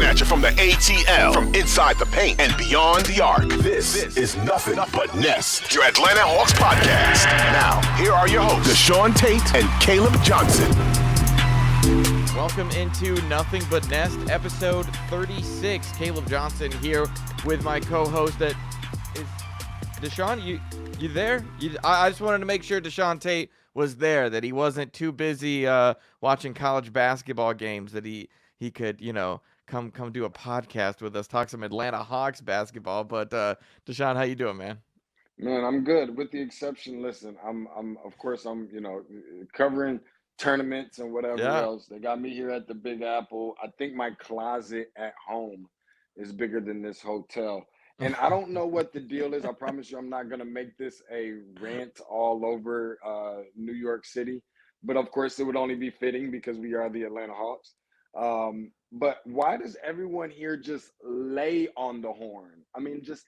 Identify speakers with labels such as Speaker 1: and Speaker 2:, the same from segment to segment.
Speaker 1: Coming at you from the ATL, from inside the paint and beyond the arc. This is Nothin But Nest, your Atlanta Hawks podcast. Now, here are your hosts, DeShaun Tate and Caleb Johnson.
Speaker 2: Welcome into Nothin But Nest, episode 36. Caleb Johnson here with my co-host. That is DeShaun. You there? I just wanted to make sure DeShaun Tate was there, that he wasn't too busy watching college basketball games, that he could, come do a podcast with us, talk some Atlanta Hawks basketball. But DeShaun, how you doing, man?
Speaker 3: Man, I'm good. With the exception, listen, I'm covering tournaments and whatever else. They got me here at the Big Apple. I think my closet at home is bigger than this hotel. And I don't know what the deal is. I promise you I'm not going to make this a rant all over New York City. But, of course, it would only be fitting because we are the Atlanta Hawks. But why does everyone here just lay on the horn? I mean, just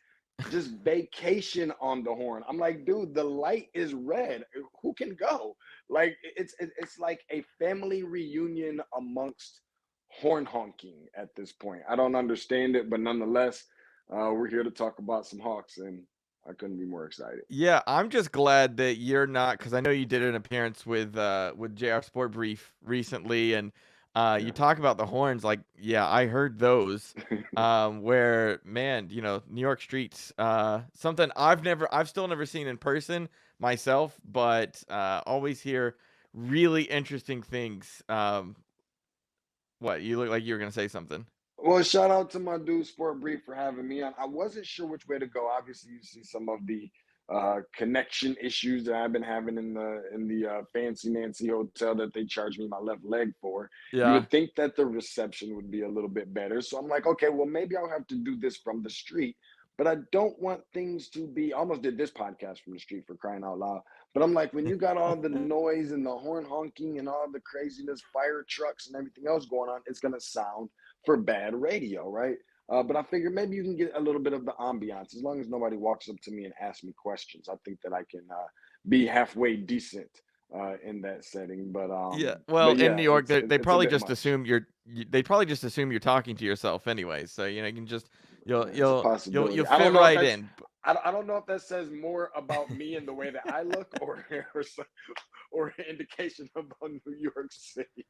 Speaker 3: vacation on the horn. I'm like, dude, the light is red. Who can go? Like, it's like a family reunion amongst horn honking at this point. I don't understand it, but nonetheless, we're here to talk about some Hawks, and I couldn't be more excited.
Speaker 2: Yeah, I'm just glad that you're not, because I know you did an appearance with JR Sport Brief recently, and you talk about the horns. Like, yeah, I heard those. Where, man, New York streets, something I've still never seen in person myself, but always hear really interesting things. What, you look like you were gonna say something?
Speaker 3: Well, shout out to my dude Sport Brief for having me on. I wasn't sure which way to go. Obviously, you see some of the connection issues that I've been having in the Fancy Nancy hotel that they charged me my left leg for.
Speaker 2: Yeah.
Speaker 3: You would think that the reception would be a little bit better. So I'm like, okay, well, maybe I'll have to do this from the street. But I don't want things to be – I almost did this podcast from the street, for crying out loud. But I'm like, when you got all the noise and the horn honking and all the craziness, fire trucks and everything else going on, it's going to sound for bad radio, right? But I figured maybe you can get a little bit of the ambiance. As long as nobody walks up to me and asks me questions, I think that I can be halfway decent in that setting. But
Speaker 2: in New York, they probably just
Speaker 3: much.
Speaker 2: assume you're talking to yourself anyway. So you can just you'll fit right in.
Speaker 3: I don't know if that says more about me and the way that I look, or an indication about New York City.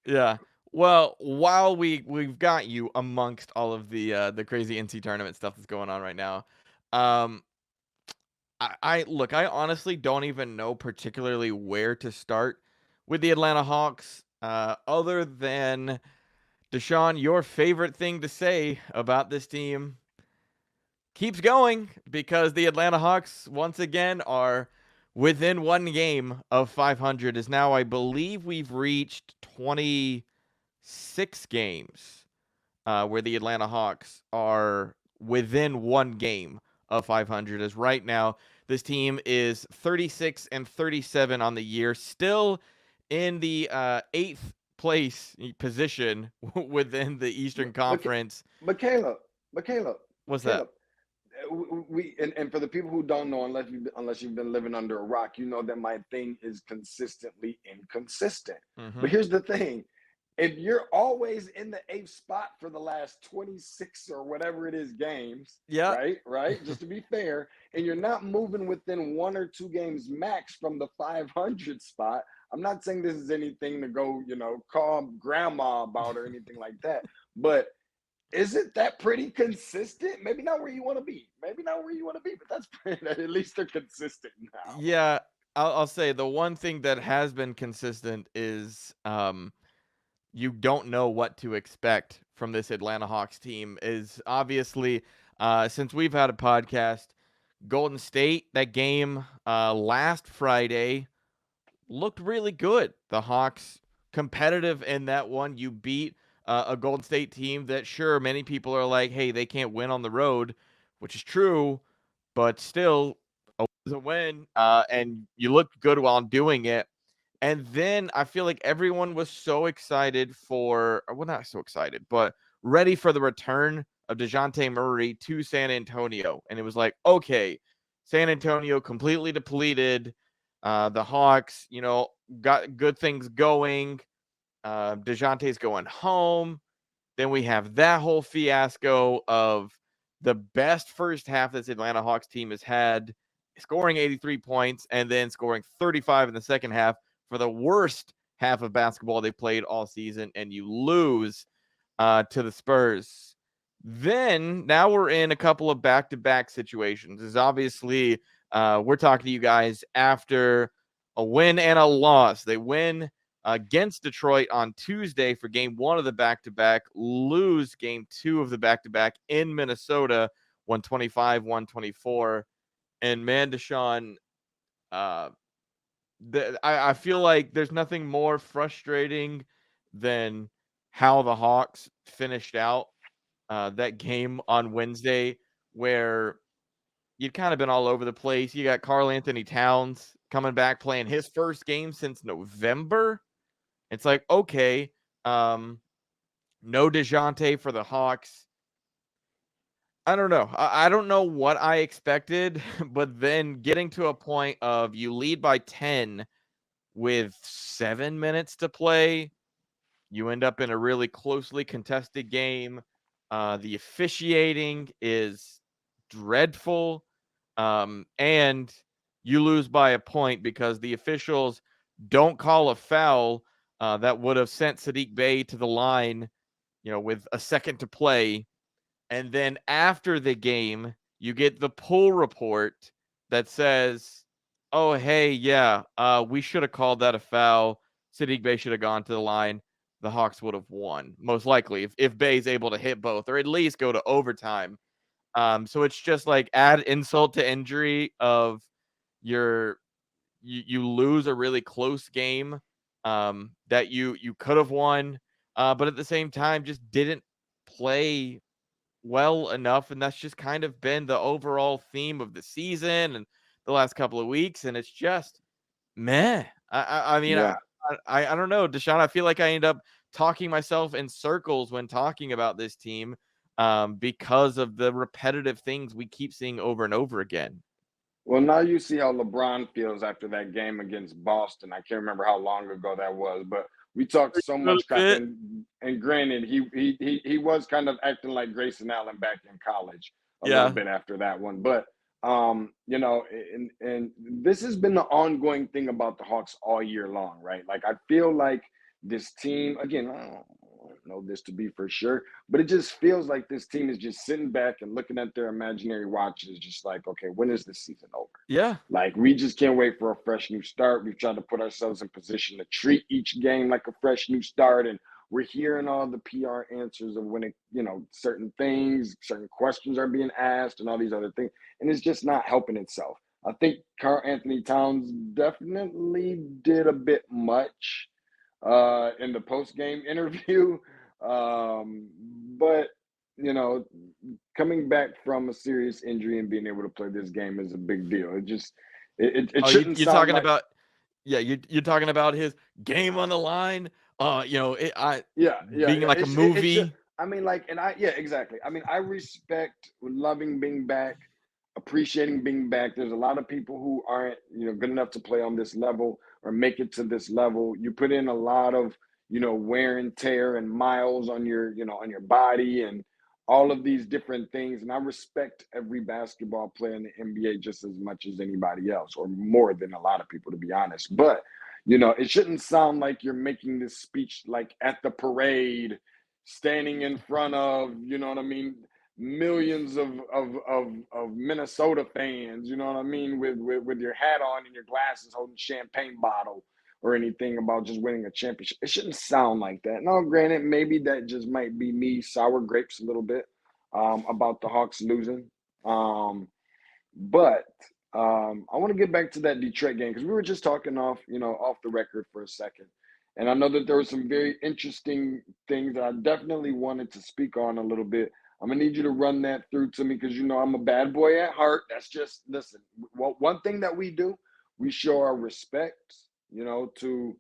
Speaker 2: Yeah. Well, while we've got you amongst all of the crazy NC tournament stuff that's going on right now, I honestly don't even know particularly where to start with the Atlanta Hawks, other than, DeShaun, your favorite thing to say about this team keeps going, because the Atlanta Hawks once again are within one game of 500. Is now, I believe, we've reached 26 games where the Atlanta Hawks are within one game of 500. As right now, this team is 36-37 on the year, still in the 8th place position within the Eastern Conference.
Speaker 3: But Caleb,
Speaker 2: what's that?
Speaker 3: We and for the people who don't know, unless you've been living under a rock, you know that my thing is consistently inconsistent.
Speaker 2: Mm-hmm.
Speaker 3: But here's the thing. If you're always in the 8th spot for the last 26 or whatever it is games, right? Just to be fair, and you're not moving within 1 or 2 games max from the 500 spot, I'm not saying this is anything to go, call grandma about or anything like that, but isn't that pretty consistent? Maybe not where you want to be. But that's pretty, at least they're consistent now.
Speaker 2: Yeah, I'll say the one thing that has been consistent is you don't know what to expect from this Atlanta Hawks team. Is obviously, since we've had a podcast, Golden State, that game last Friday looked really good. The Hawks competitive in that one. You beat a Golden State team that, sure, many people are like, hey, they can't win on the road, which is true, but still a win, and you looked good while doing it. And then I feel like everyone was so excited not so excited, but ready for the return of DeJounte Murray to San Antonio. And it was like, okay, San Antonio completely depleted. The Hawks, got good things going. DeJounte's going home. Then we have that whole fiasco of the best first half this Atlanta Hawks team has had, scoring 83 points and then scoring 35 in the second half for the worst half of basketball they played all season, and you lose to the Spurs. Then now we're in a couple of back-to-back situations. Is obviously we're talking to you guys after a win and a loss. They win against Detroit on Tuesday for game 1 of the back-to-back, lose game 2 of the back-to-back in Minnesota, 125-124. And man, DeShaun, I feel like there's nothing more frustrating than how the Hawks finished out that game on Wednesday, where you'd kind of been all over the place. You got Karl Anthony Towns coming back, playing his first game since November. It's like, okay, no DeJounte for the Hawks. I don't know. I don't know what I expected, but then getting to a point of you lead by 10 with 7 minutes to play, you end up in a really closely contested game. The officiating is dreadful, and you lose by a point because the officials don't call a foul that would have sent Saddiq Bey to the line, with a second to play. And then after the game, you get the pull report that says, oh, hey, yeah, we should have called that a foul. Saddiq Bey should have gone to the line. The Hawks would have won, most likely, if Bey's able to hit both or at least go to overtime. So it's just like add insult to injury of you lose a really close game that you could have won, but at the same time just didn't play well enough, and that's just kind of been the overall theme of the season and the last couple of weeks, and it's just meh. I mean,
Speaker 3: Yeah.
Speaker 2: I don't know, DeShaun. I feel like I end up talking myself in circles when talking about this team because of the repetitive things we keep seeing over and over again.
Speaker 3: Well, now you see how LeBron feels after that game against Boston. I can't remember how long ago that was, but we talked so much crap. And granted, he was kind of acting like Grayson Allen back in college a little bit after that one. But and this has been the ongoing thing about the Hawks all year long, right? Like I feel like this team, again, I don't know this to be for sure, but it just feels like this team is just sitting back and looking at their imaginary watches, just like, okay, when is this season over?
Speaker 2: Yeah.
Speaker 3: Like we just can't wait for a fresh new start. We've tried to put ourselves in position to treat each game like a fresh new start. And we're hearing all the PR answers of when it, certain things, certain questions are being asked and all these other things. And it's just not helping itself. I think Karl Anthony Towns definitely did a bit much in the post-game interview. But, coming back from a serious injury and being able to play this game is a big deal. It just, it shouldn't
Speaker 2: you're
Speaker 3: sound
Speaker 2: talking
Speaker 3: like,
Speaker 2: about, you're talking about his game on the line. Being like a movie.
Speaker 3: Exactly. I mean, I respect loving being back, appreciating being back. There's a lot of people who aren't, good enough to play on this level or make it to this level. You put in a lot of, wear and tear and miles on your, on your body and all of these different things. And I respect every basketball player in the NBA just as much as anybody else, or more than a lot of people, to be honest. But, it shouldn't sound like you're making this speech like at the parade, standing in front of, millions of Minnesota fans, with your hat on and your glasses holding champagne bottle or anything about just winning a championship. It shouldn't sound like that. Now, granted, maybe that just might be me sour grapes a little bit about the Hawks losing. But I want to get back to that Detroit game because we were just talking off the record for a second. And I know that there were some very interesting things that I definitely wanted to speak on a little bit. I'm going to need you to run that through to me because, I'm a bad boy at heart. That's just, listen, one thing that we do, we show our respect, to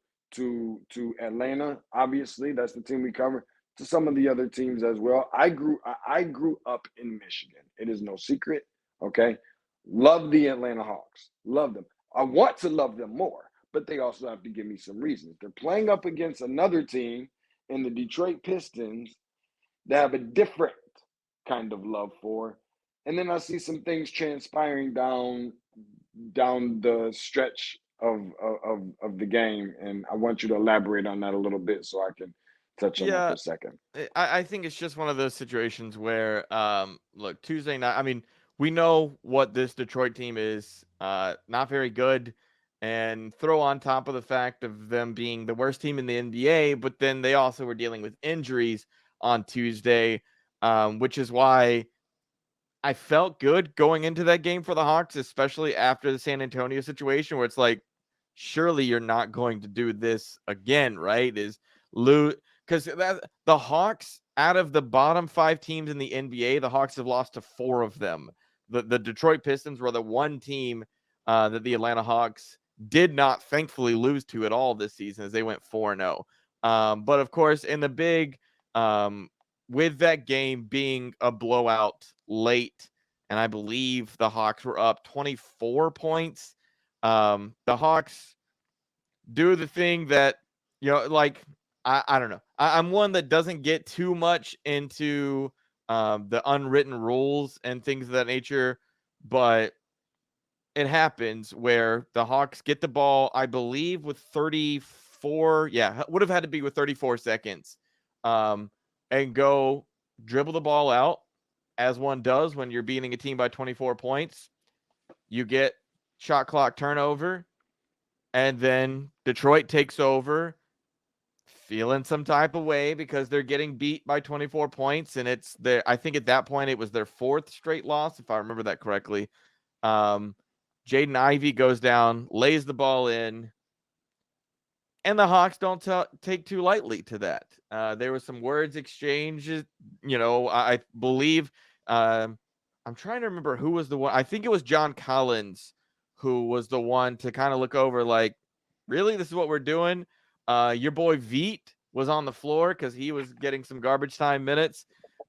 Speaker 3: Atlanta. Obviously, that's the team we cover. To some of the other teams as well. I grew up in Michigan. It is no secret, okay? Love the Atlanta Hawks. Love them. I want to love them more, but they also have to give me some reasons. They're playing up against another team in the Detroit Pistons they have a different kind of love for. And then I see some things transpiring down the stretch of the game, and I want you to elaborate on that a little bit so I can touch on that for
Speaker 2: Yeah,
Speaker 3: a second.
Speaker 2: I think it's just one of those situations where, look, Tuesday night. I mean, we know what this Detroit team is. Not very good, and throw on top of the fact of them being the worst team in the NBA, but then they also were dealing with injuries on Tuesday, which is why I felt good going into that game for the Hawks, especially after the San Antonio situation, where it's like, surely you're not going to do this again, right? Is lose because that the Hawks, out of the bottom 5 teams in the NBA, the Hawks have lost to 4 of them. The Detroit Pistons were the one team that the Atlanta Hawks did not thankfully lose to at all this season, as they went 4-0. But of course, in the big with that game being a blowout late, and I believe the Hawks were up 24 points. The Hawks do the thing that, like, I don't know. I'm one that doesn't get too much into the unwritten rules and things of that nature, but it happens where the Hawks get the ball, I believe, with 34. Yeah, would have had to be with 34 seconds, and go dribble the ball out, as one does when you're beating a team by 24 points. You get shot clock turnover, and then Detroit takes over, feeling some type of way because they're getting beat by 24 points, and it's their, I think at that point it was their 4th straight loss, if I remember that correctly. Jaden Ivey goes down, lays the ball in, and the Hawks don't take too lightly to that. There was some words exchanged. I believe I'm trying to remember who was the one. I think it was John Collins who was the one to kind of look over like, really, this is what we're doing? Your boy Veet was on the floor because he was getting some garbage time minutes.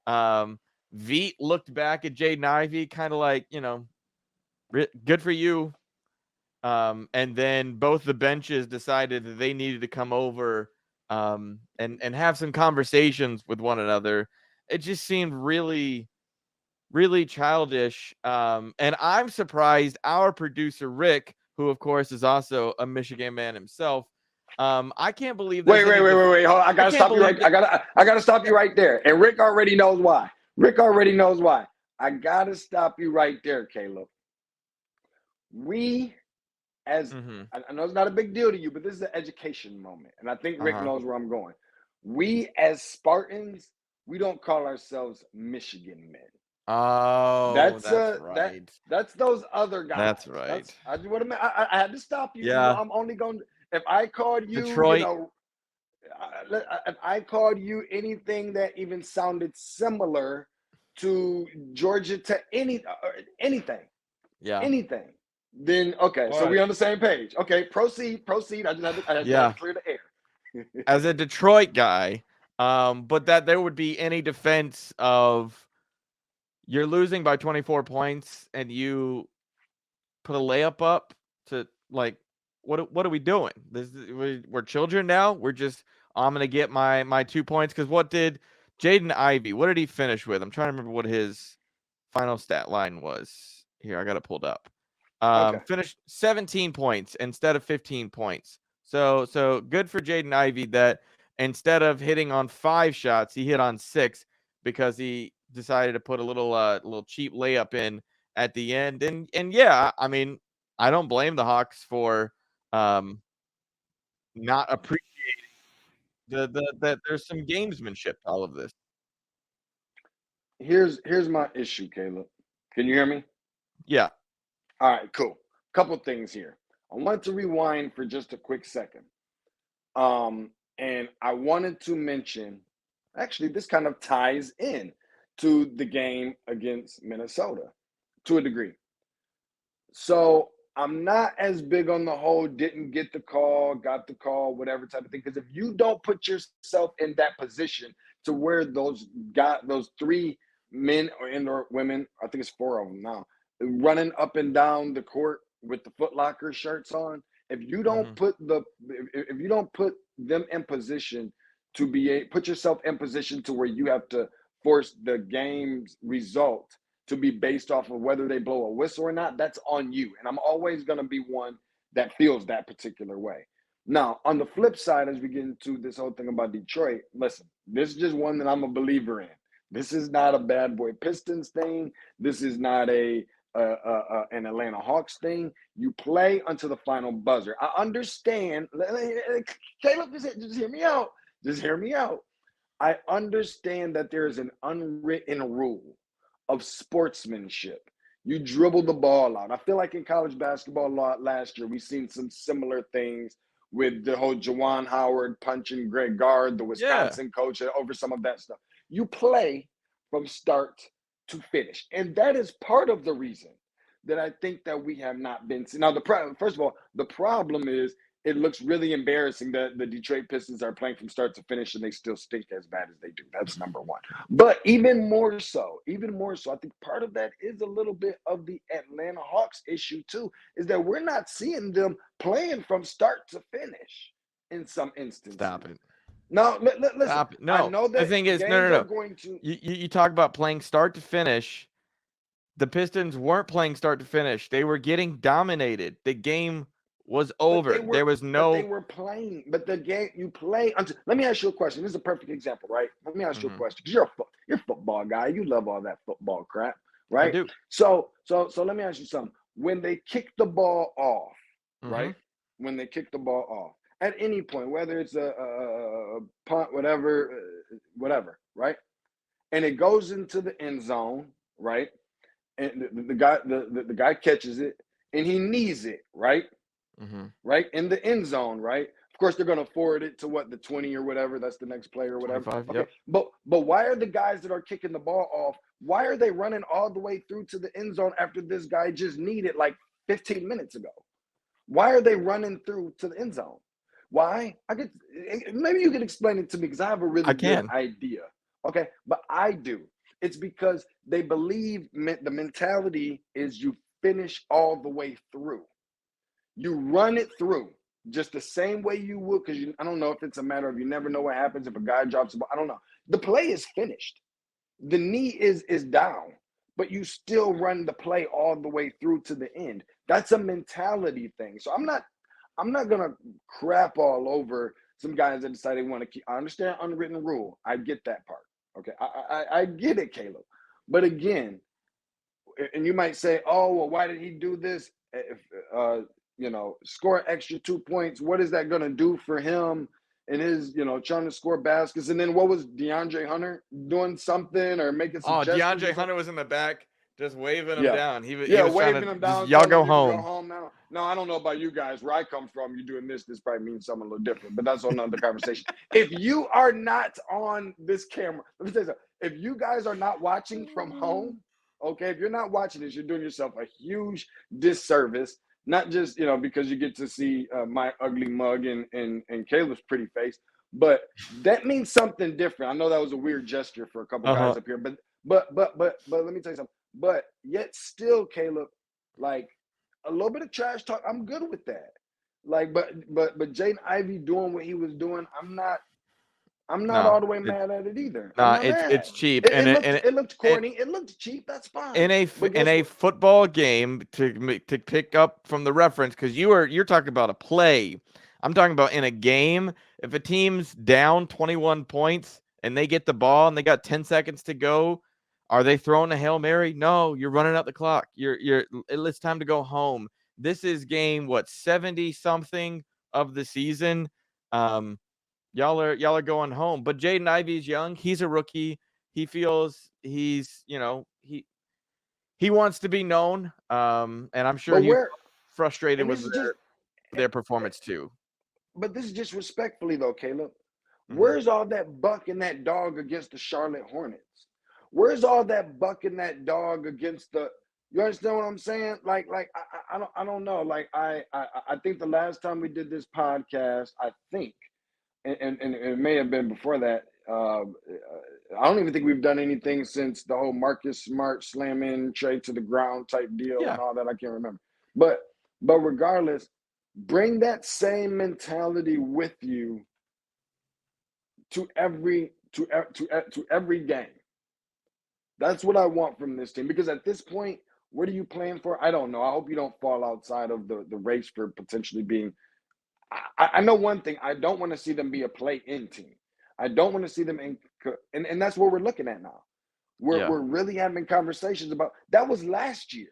Speaker 2: Veet looked back at Jaden Ivey kind of like, good for you. And then both the benches decided that they needed to come over and have some conversations with one another. It just seemed really, really childish. And I'm surprised our producer, Rick, who, of course, is also a Michigan man himself, I can't believe
Speaker 3: Wait. Hold on. I gotta stop you right. I gotta stop you right there. And Rick already knows why. I gotta stop you right there, Caleb. I know it's not a big deal to you, but this is an education moment. And I think Rick knows where I'm going. We as Spartans, we don't call ourselves Michigan men.
Speaker 2: Oh, that's right.
Speaker 3: That's those other guys.
Speaker 2: That's right.
Speaker 3: I had to stop you.
Speaker 2: Yeah.
Speaker 3: I'm only going to, if I called you,
Speaker 2: Detroit.
Speaker 3: If I called you anything that even sounded similar to Georgia Tech, anything.
Speaker 2: Yeah.
Speaker 3: Anything. Then okay, so we're on the same page. Okay, proceed. I had to clear the air.
Speaker 2: As a Detroit guy, but that there would be any defense of you're losing by 24 points and you put a layup up to, like, what are we doing? We're children now. We're just, I'm gonna get my 2 points, because what did Jaden Ivey? What did he finish with? I'm trying to remember what his final stat line was. Here, I got it pulled up. Finished 17 points instead of 15 points. So good for Jaden Ivey that instead of hitting on 5 shots, he hit on 6 because he decided to put a little cheap layup in at the end. And yeah, I mean, I don't blame the Hawks for not appreciating that there's some gamesmanship to all of this.
Speaker 3: Here's my issue, Caleb. Can you hear me?
Speaker 2: Yeah.
Speaker 3: All right, cool. Couple things here. I wanted to rewind for just a quick second. And I wanted to mention, actually, this kind of ties in to the game against Minnesota to a degree. So I'm not as big on the whole didn't get the call, got the call, whatever type of thing. Because if you don't put yourself in that position to where those 3 men or women, I think it's 4 of them now, running up and down the court with the Foot Locker shirts on, if you don't put them in position to put yourself in position to where you have to force the game's result to be based off of whether they blow a whistle or not, that's on you. And I'm always going to be one that feels that particular way. Now, on the flip side, as we get into this whole thing about Detroit, listen, this is just one that I'm a believer in. This is not a bad boy Pistons thing. This is not an Atlanta Hawks thing. You play until the final buzzer. I understand. Caleb, just hear me out. Just hear me out. I understand that there is an unwritten rule of sportsmanship. You dribble the ball out. I feel like in college basketball last year, we've seen some similar things with the whole Juwan Howard punching Greg Gard, the Wisconsin coach, over some of that stuff. You play from start to finish. And that is part of the reason that I think that we have not been. Now, first of all, the problem is it looks really embarrassing that the Detroit Pistons are playing from start to finish and they still stink as bad as they do. That's number one. But even more so, I think part of that is a little bit of the Atlanta Hawks issue too, is that we're not seeing them playing from start to finish in some instances.
Speaker 2: Stop it.
Speaker 3: No, listen.
Speaker 2: Stop it. No,
Speaker 3: I know that
Speaker 2: the thing is, no. You talk about playing start to finish. The Pistons weren't playing start to finish. They were getting dominated. The game was over. There was no.
Speaker 3: They were playing, but the game you play until. Let me ask you a question. This is a perfect example, right? Let me ask you a question because you're a football guy. You love all that football crap, right?
Speaker 2: I do.
Speaker 3: So let me ask you something. When they kick the ball off, right? When they kick the ball off at any point, whether it's a punt, whatever, right? And it goes into the end zone, right? And the guy catches it and he knees it, right? Right in the end zone, right? Of course, they're going to forward it to the 20 or whatever. That's the next play or whatever.
Speaker 2: 25,
Speaker 3: okay.
Speaker 2: Yep.
Speaker 3: But why are the guys that are kicking the ball off? Why are they running all the way through to the end zone after this guy just kneed it like 15 minutes ago? Why are they running through to the end zone? Why? Maybe you can explain it to me because I have a really good idea. Okay, but I do. It's because they believe the mentality is you finish all the way through. You run it through just the same way you would, because I don't know if it's a matter of you never know what happens if a guy drops the ball. I don't know. The play is finished. The knee is down, but you still run the play all the way through to the end. That's a mentality thing. So I'm not gonna crap all over some guys that decide they want to keep. I understand unwritten rule. I get that part. Okay, I get it, Caleb. But again, and you might say, oh, well, why did he do this? If score an extra 2 points, what is that going to do for him and his, trying to score baskets? And then what was DeAndre Hunter doing something or making some gestures?
Speaker 2: DeAndre Hunter was in the back just waving him down. He was
Speaker 3: waving him down.
Speaker 2: Y'all go home.
Speaker 3: Go home now. No, I don't know about you guys. Where I come from, you doing this probably means something a little different, but that's another conversation. If you are not on this camera, let me tell you something. If you guys are not watching from home, okay, if you're not watching this, you're doing yourself a huge disservice. Not just, because you get to see my ugly mug and Caleb's pretty face, but that means something different. I know that was a weird gesture for a couple guys up here, but let me tell you something. But yet still, Caleb, like a little bit of trash talk, I'm good with that. Like, but Jaden Ivey doing what he was doing, I'm not all the way mad at it either.
Speaker 2: It's cheap.
Speaker 3: It looked corny. It looked cheap. That's fine.
Speaker 2: In a football game, to pick up from the reference, because you're talking about a play. I'm talking about in a game. If a team's down 21 points and they get the ball and they got 10 seconds to go, are they throwing a Hail Mary? No, you're running out the clock. It's time to go home. This is game 70 something of the season. Y'all are going home. But Jaden Ivey's young. He's a rookie. He feels he's, he wants to be known. And I'm sure he's frustrated with their performance too.
Speaker 3: But this is just respectfully though, Caleb. Where's all that buck and that dog against the Charlotte Hornets? Where's all that buck and that dog against the? You understand what I'm saying? Like I don't know. Like I think the last time we did this podcast, I think, and it may have been before that. I don't even think we've done anything since the whole Marcus Smart slamming Trey to the ground type deal and all that. I can't remember. But regardless, bring that same mentality with you to every game. That's what I want from this team, because at this point, what are you playing for? I don't know. I hope you don't fall outside of the race for potentially being. I know one thing. I don't want to see them be a play-in team. I don't want to see them in, and that's what we're looking at now. We're really having conversations about that. Was last year.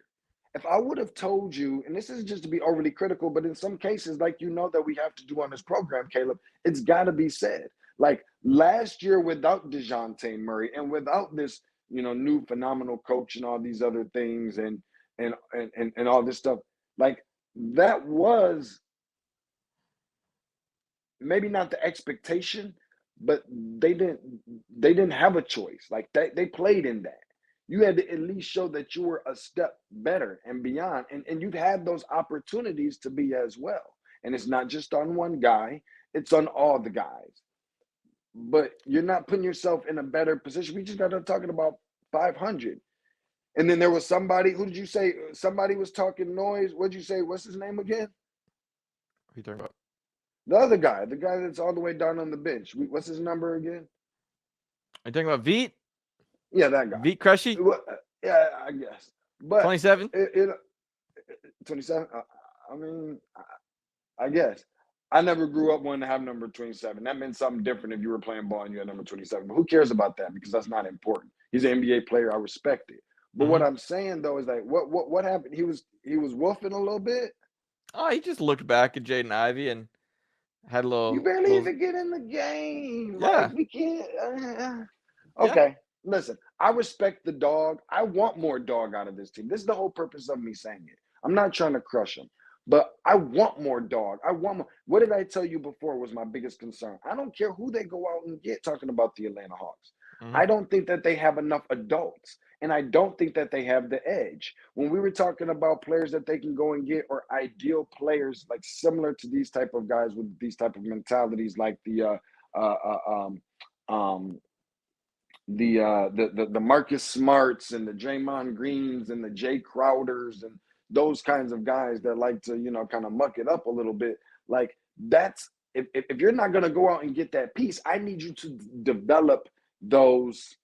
Speaker 3: If I would have told you, and this isn't just to be overly critical, but in some cases, like that we have to do on this program, Caleb, it's got to be said. Like last year, without DeJounte Murray and without this, new phenomenal coach and all these other things and all this stuff, like that was maybe not the expectation, but they didn't have a choice. Like they played in that. You had to at least show that you were a step better and beyond. And you've had those opportunities to be as well. And it's not just on one guy, it's on all the guys. But you're not putting yourself in a better position. We just got done talking about 500. And then there was somebody, who did you say? Somebody was talking noise. What did you say? What's his name again?
Speaker 2: What are you talking about?
Speaker 3: The other guy, the guy that's all the way down on the bench. What's his number again?
Speaker 2: Are you talking about Veet?
Speaker 3: Yeah, that guy.
Speaker 2: Veet Crushy?
Speaker 3: Yeah, I guess. But
Speaker 2: 27?
Speaker 3: 27? I mean, I guess. I never grew up wanting to have number 27. That meant something different if you were playing ball and you had number 27. But who cares about that? Because that's not important. He's an NBA player. I respect it. But what I'm saying, though, is like, what happened? He was woofing a little bit.
Speaker 2: Oh, he just looked back at Jaden Ivey and had a little.
Speaker 3: You barely even get in the game.
Speaker 2: Yeah.
Speaker 3: Like, we can't. Okay. Yeah. Listen, I respect the dog. I want more dog out of this team. This is the whole purpose of me saying it. I'm not trying to crush him, but I want more dog. I want more. What did I tell you before was my biggest concern? I don't care who they go out and get, talking about the Atlanta Hawks. I don't think that they have enough adults, and I don't think that they have the edge. When we were talking about players that they can go and get, or ideal players like similar to these type of guys with these type of mentalities, like the Marcus Smarts and the Draymond Greens and the Jay Crowders and those kinds of guys that like to, kind of muck it up a little bit. Like that's, if you're not going to go out and get that piece, I need you to develop those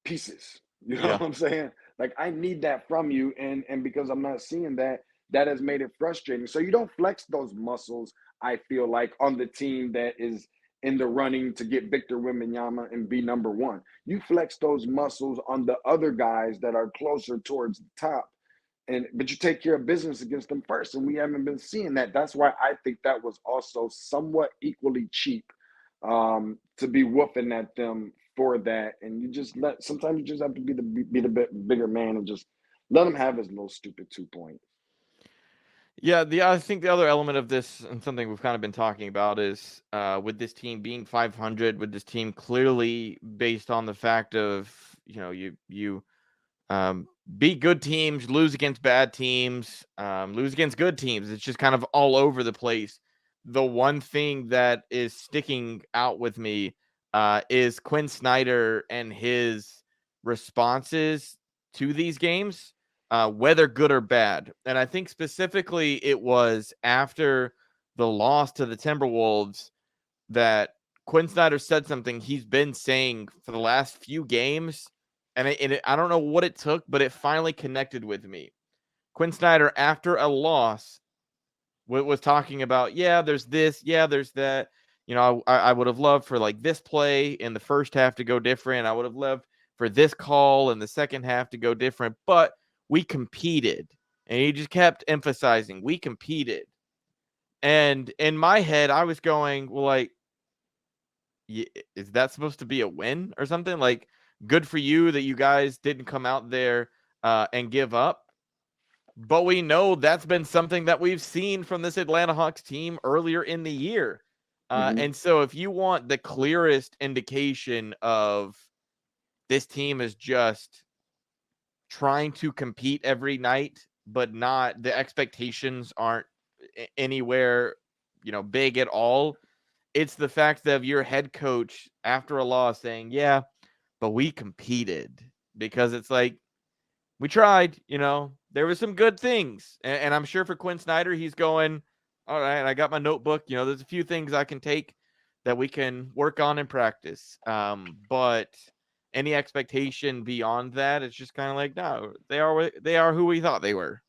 Speaker 3: pieces. You know what I'm saying? Like I need that from you. And because I'm not seeing that, that has made it frustrating. So you don't flex those muscles, I feel like, on the team that is in the running to get Victor Wembanyama and be number one. You flex those muscles on the other guys that are closer towards the top, but you take care of business against them first, and we haven't been seeing that. That's why I think that was also somewhat equally cheap to be whooping at them for that. And you just sometimes you just have to be the bigger man and just let him have his little stupid 2 points.
Speaker 2: Yeah, I think the other element of this, and something we've kind of been talking about, is with this team being 500, with this team clearly based on the fact of, you beat good teams, lose against bad teams, lose against good teams. It's just kind of all over the place. The one thing that is sticking out with me is Quinn Snyder and his responses to these games. Whether good or bad. And I think specifically it was after the loss to the Timberwolves that Quinn Snyder said something he's been saying for the last few games. And I don't know what it took, but it finally connected with me. Quinn Snyder, after a loss, was talking about, there's this, there's that. I would have loved for like this play in the first half to go different. I would have loved for this call in the second half to go different. But we competed, and he just kept emphasizing we competed. And in my head, I was going, well, like, is that supposed to be a win or something? Like, good for you that you guys didn't come out there and give up. But we know that's been something that we've seen from this Atlanta Hawks team earlier in the year. And so if you want the clearest indication of this team is just trying to compete every night, but not, the expectations aren't anywhere, big at all. It's the fact that your head coach after a loss saying, but we competed, because it's like, we tried, there were some good things. And I'm sure for Quinn Snyder, he's going, all right, I got my notebook. There's a few things I can take that we can work on in practice. But any expectation beyond that, it's just kind of like, no, they are who we thought they were.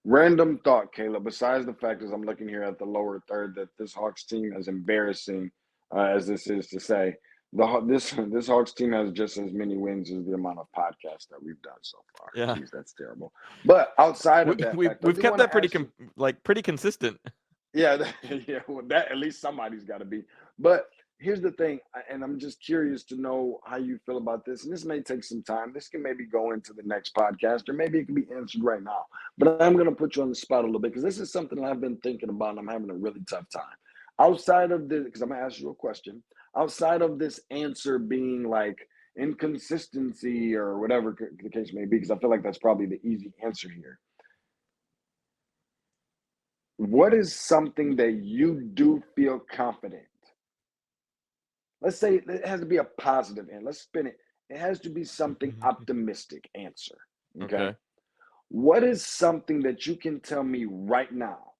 Speaker 3: Random thought, Caleb. Besides the fact, as I'm looking here at the lower third, that this Hawks team, as embarrassing as this is to say, this Hawks team has just as many wins as the amount of podcasts that we've done so far.
Speaker 2: Yeah,
Speaker 3: jeez, that's terrible. But outside of that,
Speaker 2: we've kept that pretty consistent.
Speaker 3: Yeah, yeah. Well, that at least somebody's got to be. But here's the thing, and I'm just curious to know how you feel about this. And this may take some time. This can maybe go into the next podcast, or maybe it can be answered right now. But I'm going to put you on the spot a little bit because this is something I've been thinking about, and I'm having a really tough time. Outside of this, because I'm going to ask you a question. Outside of this answer being like inconsistency or whatever the case may be, because I feel like that's probably the easy answer here. What is something that you do feel confident? Let's say it has to be a positive and let's spin it. It has to be something optimistic answer. Okay. What is something that you can tell me right now?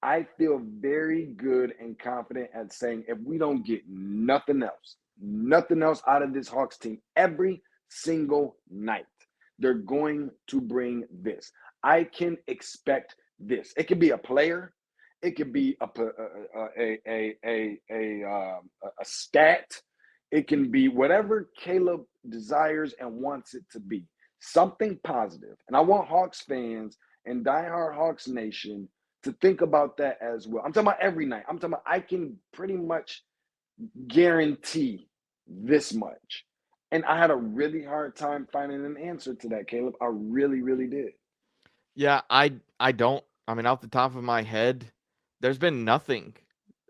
Speaker 3: I feel very good and confident at saying if we don't get nothing else out of this Hawks team every single night, they're going to bring this. I can expect this. It could be a player. It could be a stat. It can be whatever Caleb desires and wants it to be. Something positive. And I want Hawks fans and diehard Hawks Nation to think about that as well. I'm talking about every night. I'm talking about I can pretty much guarantee this much. And I had a really hard time finding an answer to that, Caleb. I really, really did.
Speaker 2: Yeah, I don't. I mean, off the top of my head, there's been nothing.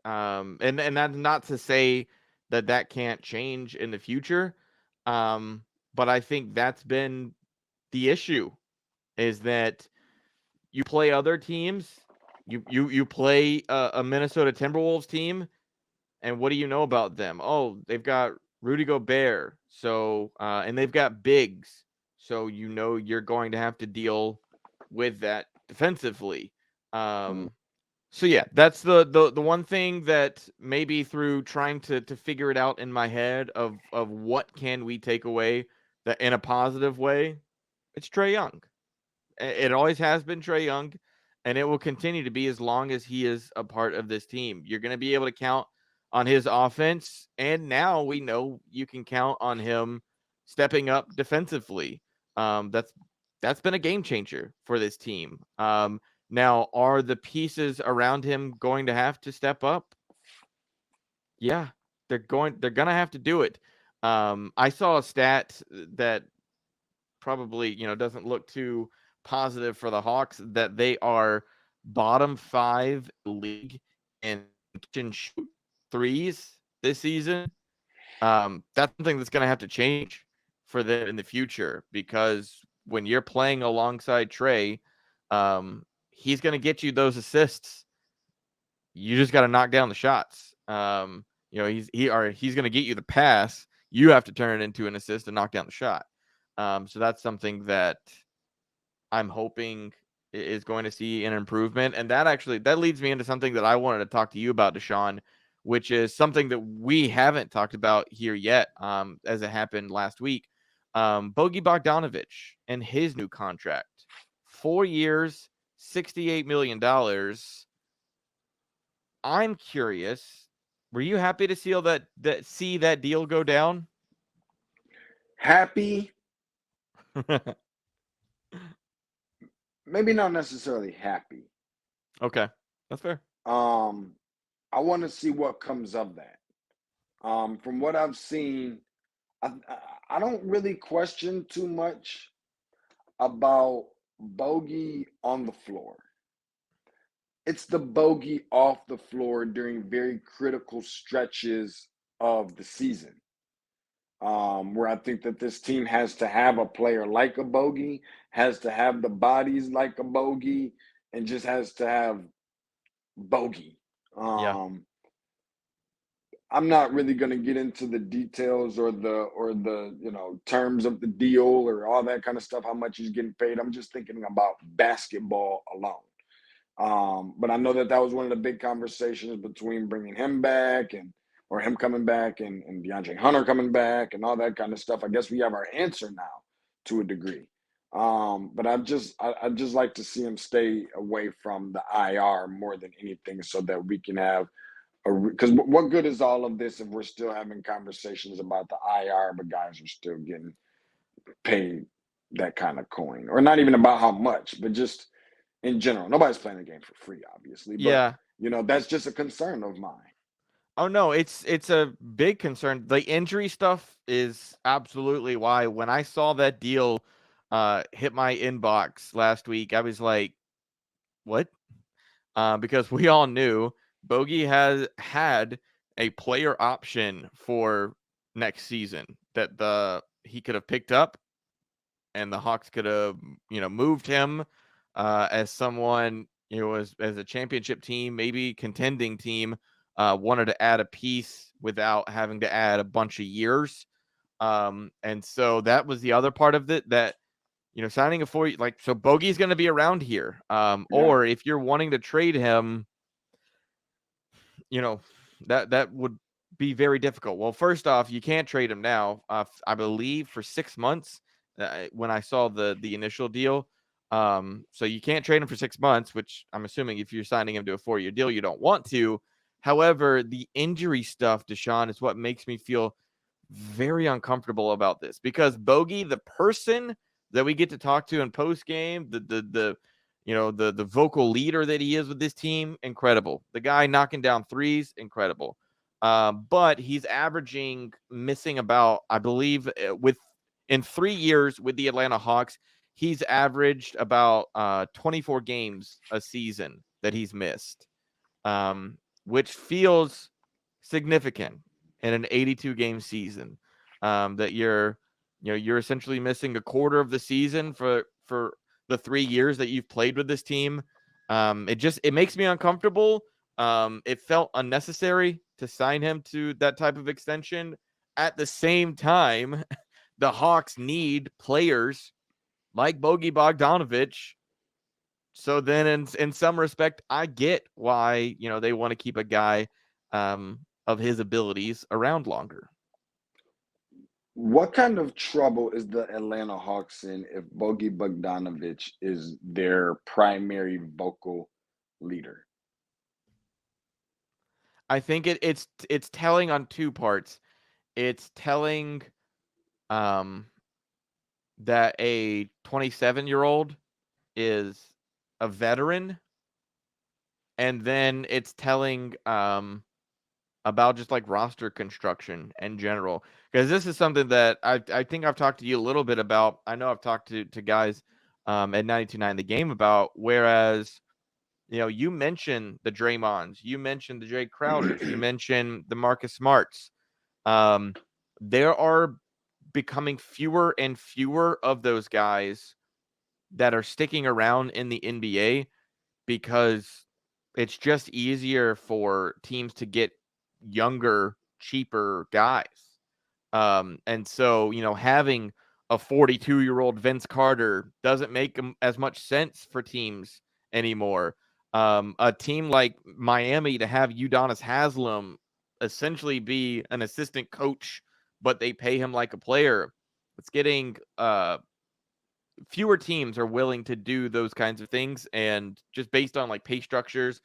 Speaker 2: And that's not to say that can't change in the future. But I think that's been the issue is that you play other teams. You play a Minnesota Timberwolves team, and what do you know about them? Oh, they've got Rudy Gobert, so and they've got bigs, so you know you're going to have to deal with that defensively. So yeah, that's the one thing that maybe through trying to figure it out in my head of what can we take away that in a positive way, it's Trae Young. It always has been Trae Young, and it will continue to be as long as he is a part of this team. You're going to be able to count on his offense, and now we know you can count on him stepping up defensively. That's been a game changer for this team. Now, are the pieces around him going to have to step up? Yeah, they're going to have to do it. I saw a stat that probably, doesn't look too positive for the Hawks that they are bottom 5 league in catch and shoot threes this season. That's something that's going to have to change for them in the future because when you're playing alongside Trae, he's going to get you those assists. You just got to knock down the shots. He's going to get you the pass. You have to turn it into an assist and knock down the shot. So that's something that I'm hoping is going to see an improvement. And that leads me into something that I wanted to talk to you about, DeShaun, which is something that we haven't talked about here yet, as it happened last week. Bogdanovic and his new contract. 4 years, $68 million. I'm curious, were you happy to see that deal go down?
Speaker 3: Happy? Maybe not necessarily happy.
Speaker 2: Okay, that's fair.
Speaker 3: I want to see what comes of that. From what I've seen, I don't really question too much about Bogey on the floor. It's the Bogey off the floor during very critical stretches of the season. Where I think that this team has to have a player like a Bogey, has to have the bodies like a Bogey, and just has to have Bogey. I'm not really going to get into the details or the terms of the deal or all that kind of stuff, how much he's getting paid. I'm just thinking about basketball alone. But I know that was one of the big conversations between bringing him back or him coming back and DeAndre Hunter coming back and all that kind of stuff, I guess we have our answer now to a degree. But I just like to see him stay away from the IR more than anything, so that we can have because what good is all of this if we're still having conversations about the IR, but guys are still getting paid that kind of coin, or not even about how much, but just in general. Nobody's playing the game for free, obviously, but that's just a concern of mine.
Speaker 2: Oh no, it's a big concern. The injury stuff is absolutely why when I saw that deal hit my inbox last week, I was like, what? Because we all knew Bogey has had a player option for next season that he could have picked up, and the Hawks could have moved him as someone as a championship team, maybe contending team, wanted to add a piece without having to add a bunch of years. And so that was the other part of it, that signing a 4, so Bogey's going to be around here. Or if you're wanting to trade him, that would be very difficult. Well, first off, you can't trade him now. I believe for 6 months when I saw the initial deal. So you can't trade him for 6 months, which I'm assuming if you're signing him to a 4-year deal, you don't want to. However, the injury stuff, DeShaun, is what makes me feel very uncomfortable about this, because Bogey, the person that we get to talk to in post game, the vocal leader that he is with this team, incredible. The guy knocking down threes, incredible. But he's missing about, I believe, in 3 years with the Atlanta Hawks, he's averaged about 24 games a season that he's missed, which feels significant in an 82-game season. That you're essentially missing a quarter of the season for the 3 years that you've played with this team. It makes me uncomfortable. It felt unnecessary to sign him to that type of extension. At the same time, the Hawks need players like Bogdanovic. So then in some respect, I get why, they want to keep a guy of his abilities around longer.
Speaker 3: What kind of trouble is the Atlanta Hawks in if Bogdanovic is their primary vocal leader?
Speaker 2: I think it's telling on 2 parts. It's telling that a 27-year-old is a veteran, and then it's telling about just like roster construction in general, because this is something that I think I've talked to you a little bit about. I know I've talked to guys at 92.9 The Game about, whereas you mentioned the Draymonds, you mentioned the Jay Crowders, you mentioned the Marcus Smarts. There are becoming fewer and fewer of those guys that are sticking around in the NBA, because it's just easier for teams to get younger, cheaper guys. And so, having a 42-year-old Vince Carter doesn't make as much sense for teams anymore. A team like Miami, to have Udonis Haslem essentially be an assistant coach, but they pay him like a player, it's getting fewer teams are willing to do those kinds of things. And just based on like pay structures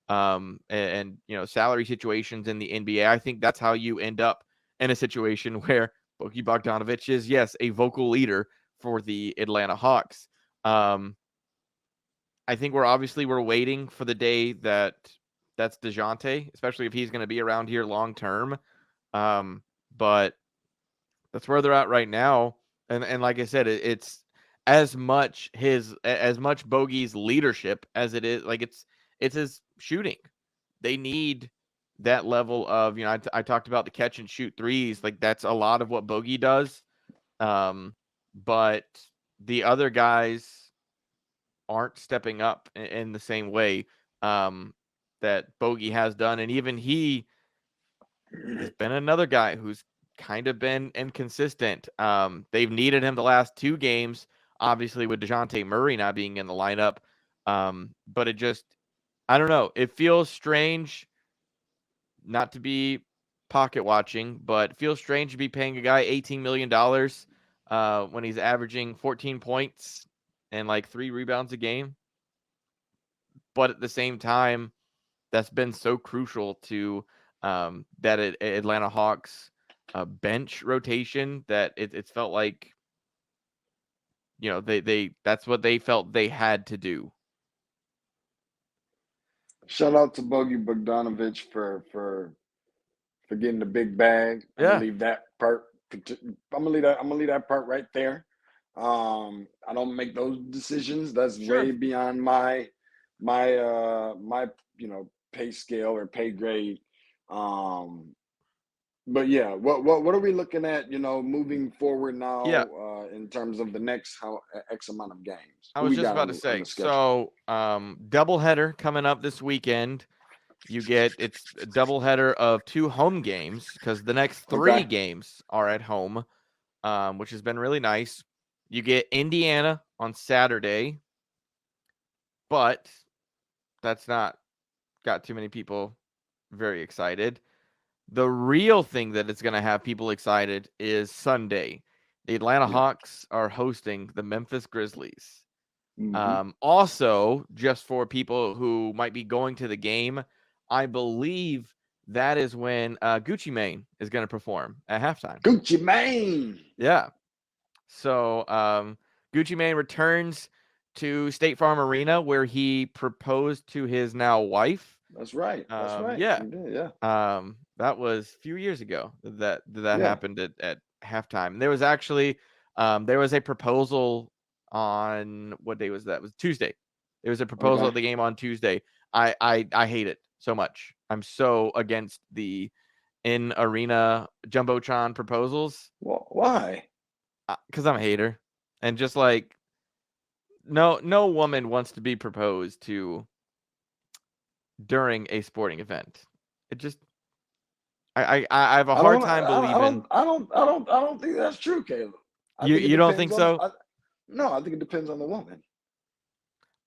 Speaker 2: and salary situations in the NBA, I think that's how you end up in a situation where Bogdanovic is, yes, a vocal leader for the Atlanta Hawks. I think we're waiting for the day that's DeJounte, especially if he's going to be around here long term. But that's where they're at right now. And like I said, it's as much Bogey's leadership as it is, like it's his shooting. They need that level of, I talked about the catch and shoot threes. Like that's a lot of what Bogey does. But the other guys aren't stepping up in the same way that Bogey has done. And even he has been another guy who's kind of been inconsistent. They've needed him the last 2 games, obviously with DeJounte Murray not being in the lineup. But it just, I don't know. It feels strange, not to be pocket watching, but feels strange to be paying a guy $18 million when he's averaging 14 points and like 3 rebounds a game. But at the same time, that's been so crucial to that Atlanta Hawks bench rotation that it's felt like, they that's what they felt they had to do.
Speaker 3: Shout out to Bogdanovic for getting the big bag. I'm
Speaker 2: Yeah.
Speaker 3: gonna leave that part. I'm gonna leave that part right there. I don't make those decisions. That's way beyond my pay scale or pay grade. But yeah, what are we looking at? Moving forward now.
Speaker 2: Yeah.
Speaker 3: In terms of the next X amount of games.
Speaker 2: I was just about to say. So, doubleheader coming up this weekend. It's a doubleheader of 2 home games because the next 3 games are at home, which has been really nice. You get Indiana on Saturday, but that's not got too many people very excited. The real thing that is going to have people excited is Sunday. The Atlanta Hawks are hosting the Memphis Grizzlies.
Speaker 3: Mm-hmm.
Speaker 2: Also, just for people who might be going to the game, I believe that is when Gucci Mane is going to perform at halftime.
Speaker 3: Gucci Mane!
Speaker 2: Yeah. So Gucci Mane returns to State Farm Arena where he proposed to his now wife.
Speaker 3: That's right.
Speaker 2: Yeah.
Speaker 3: He did, yeah.
Speaker 2: That was a few years ago that happened at halftime. There was actually there was a proposal on what day was that? It was Tuesday. There was a proposal at the game on Tuesday. I hate it so much. I'm so against the in arena jumbotron proposals.
Speaker 3: Well, why?
Speaker 2: Because I'm a hater, and just like no woman wants to be proposed to during a sporting event. It just I have a hard time believing.
Speaker 3: I don't think that's true, Caleb.
Speaker 2: You don't think so?
Speaker 3: No, I think it depends on the woman.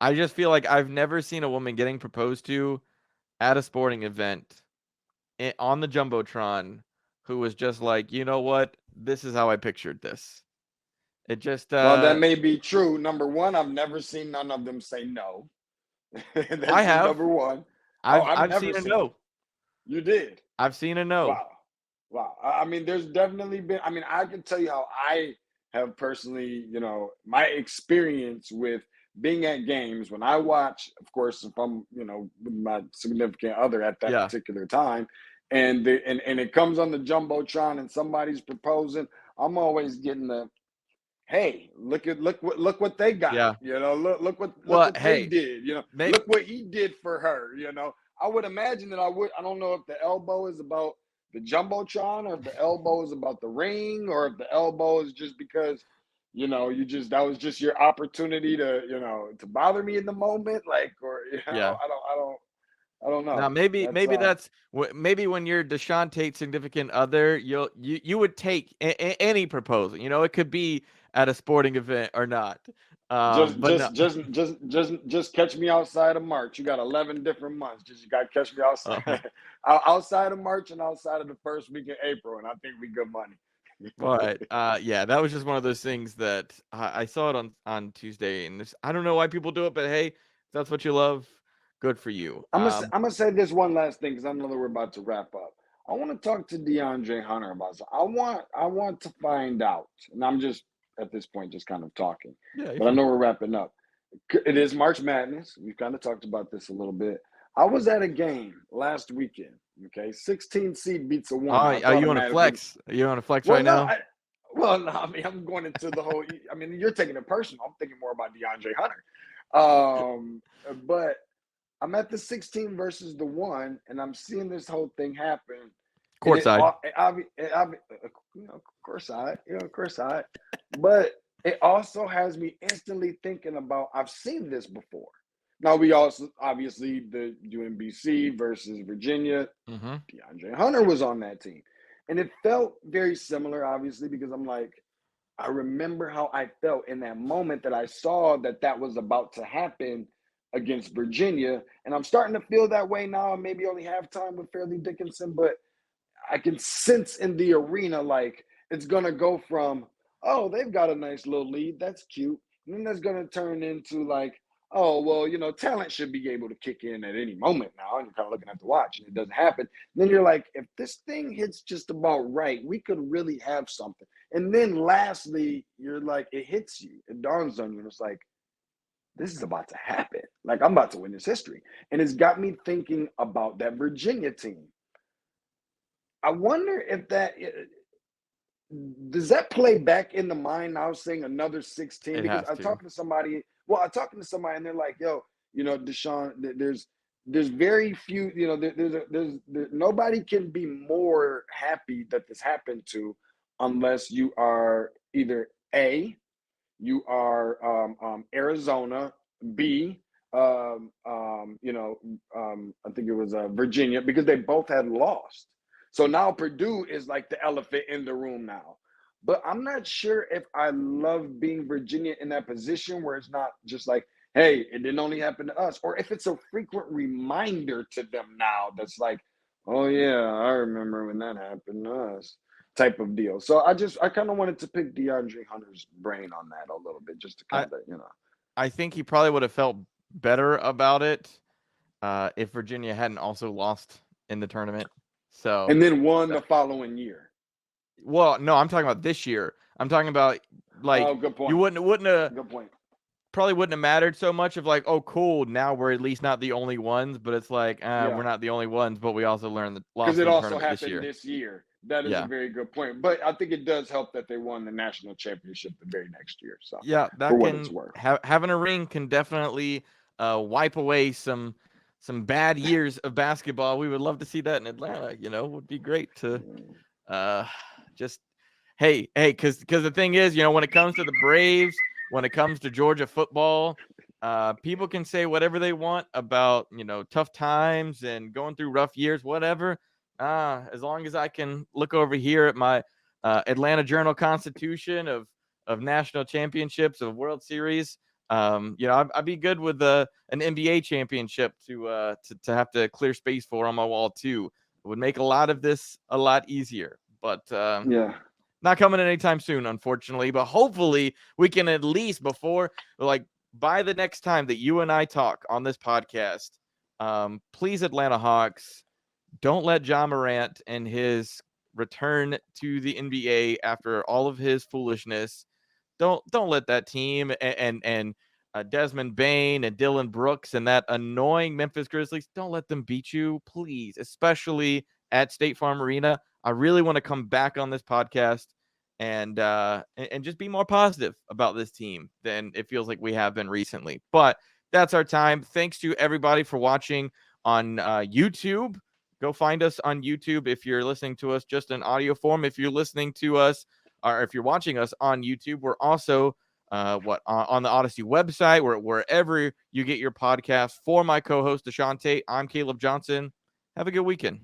Speaker 2: I just feel like I've never seen a woman getting proposed to at a sporting event on the jumbotron who was just like, you know what, this is how I pictured this. It just
Speaker 3: well, that may be true. Number one, I've never seen none of them say no.
Speaker 2: I have.
Speaker 3: Number one.
Speaker 2: I've seen a no.
Speaker 3: You did.
Speaker 2: I've seen a no.
Speaker 3: Wow. I mean, there's definitely been. I mean, I can tell you how I have personally, my experience with being at games when I watch. Of course, if I'm, with my significant other at that particular time, and it comes on the jumbotron and somebody's proposing, I'm always getting the, hey, look what they got.
Speaker 2: Yeah.
Speaker 3: Look what they did. Look what he did for her. I would imagine that I don't know if the elbow is about the jumbotron or if the elbow is about the ring or if the elbow is just because, that was just your opportunity to, to bother me in the moment. Like, or, I don't know.
Speaker 2: Now maybe that's maybe when you're DeShaun Tate's significant other, you would take any proposal. It could be at a sporting event or not.
Speaker 3: Just catch me outside of March. You got 11 different months. You got to catch me outside outside of March and outside of the first week of April, and I think we good money.
Speaker 2: But that was just one of those things that I saw it on Tuesday, and I don't know why people do it, but hey, if that's what you love, good for you.
Speaker 3: I'm gonna say this one last thing because I know that we're about to wrap up. I want to talk to DeAndre Hunter about something. I want to find out, and I'm just at this point just kind of talking. But I know we're wrapping up. It is March Madness. We've kind of talked about this a little bit. I was at a game last weekend. Okay, 16 seed beats a 1.
Speaker 2: Are you on a flex? Are you on a flex right now?
Speaker 3: I mean, I'm going into the whole. I mean, you're taking it personal. I'm thinking more about DeAndre Hunter. But I'm at the 16 versus the 1, and I'm seeing this whole thing happen.
Speaker 2: Courtside.
Speaker 3: Courtside. But it also has me instantly thinking about, I've seen this before. Now, we also, obviously, the UMBC versus Virginia, DeAndre Hunter was on that team. And it felt very similar, obviously, because I'm like, I remember how I felt in that moment that I saw that was about to happen against Virginia. And I'm starting to feel that way now. Maybe only halftime with Fairleigh Dickinson, but I can sense in the arena, like, it's going to go from, oh, they've got a nice little lead. That's cute. And then that's going to turn into like, oh, well, talent should be able to kick in at any moment now. And you're kind of looking at the watch and it doesn't happen. And then you're like, if this thing hits just about right, we could really have something. And then lastly, you're like, it hits you. It dawns on you. And it's like, this is about to happen. Like, I'm about to witness history. And it's got me thinking about that Virginia team. I wonder if does that play back in the mind now, saying another 16? Because I'm talking to somebody and they're like, yo, DeShaun, there's very few, there's nobody can be more happy that this happened to unless you are either A, you are Arizona, B, I think it was Virginia, because they both had lost. So now Purdue is like the elephant in the room now. But I'm not sure if I love being Virginia in that position where it's not just like, hey, it didn't only happen to us. Or if it's a frequent reminder to them now that's like, oh, yeah, I remember when that happened to us type of deal. So I kind of wanted to pick DeAndre Hunter's brain on that a little bit, just to kind of,
Speaker 2: I think he probably would have felt better about it if Virginia hadn't also lost in the tournament. So
Speaker 3: and then won the following year.
Speaker 2: Well, no, I'm talking about this year. I'm talking about like
Speaker 3: good point.
Speaker 2: You wouldn't have
Speaker 3: good point.
Speaker 2: Probably wouldn't have mattered so much of like, oh, cool, now we're at least not the only ones. But it's like, we're not the only ones, but we also learned the loss
Speaker 3: because it also
Speaker 2: happened
Speaker 3: this year. That is a very good point. But I think it does help that they won the national championship the very next year. So
Speaker 2: yeah, that
Speaker 3: for
Speaker 2: can
Speaker 3: what it's worth.
Speaker 2: Having a ring can definitely wipe away some bad years of basketball. We would love to see that in Atlanta. Would be great to just because the thing is, when it comes to the Braves, when it comes to Georgia football, people can say whatever they want about tough times and going through rough years, whatever. As long as I can look over here at my Atlanta Journal-Constitution of national championships, of World Series. I'd be good with an NBA championship to have to clear space for on my wall too. It would make a lot of this a lot easier, but not coming anytime soon, unfortunately. But hopefully we can at least by the next time that you and I talk on this podcast, please, Atlanta Hawks, don't let Ja Morant and his return to the NBA after all of his foolishness. Don't let that team and Desmond Bain and Dylan Brooks and that annoying Memphis Grizzlies, don't let them beat you, please, especially at State Farm Arena. I really want to come back on this podcast and just be more positive about this team than it feels like we have been recently. But that's our time. Thanks to everybody for watching on YouTube. Go find us on YouTube if you're listening to us just in audio form. If you're listening to us, or if you're watching us on YouTube, we're also on the Odyssey website, wherever you get your podcast. For my co-host DeShaun Tate, I'm Caleb Johnson. Have a good weekend.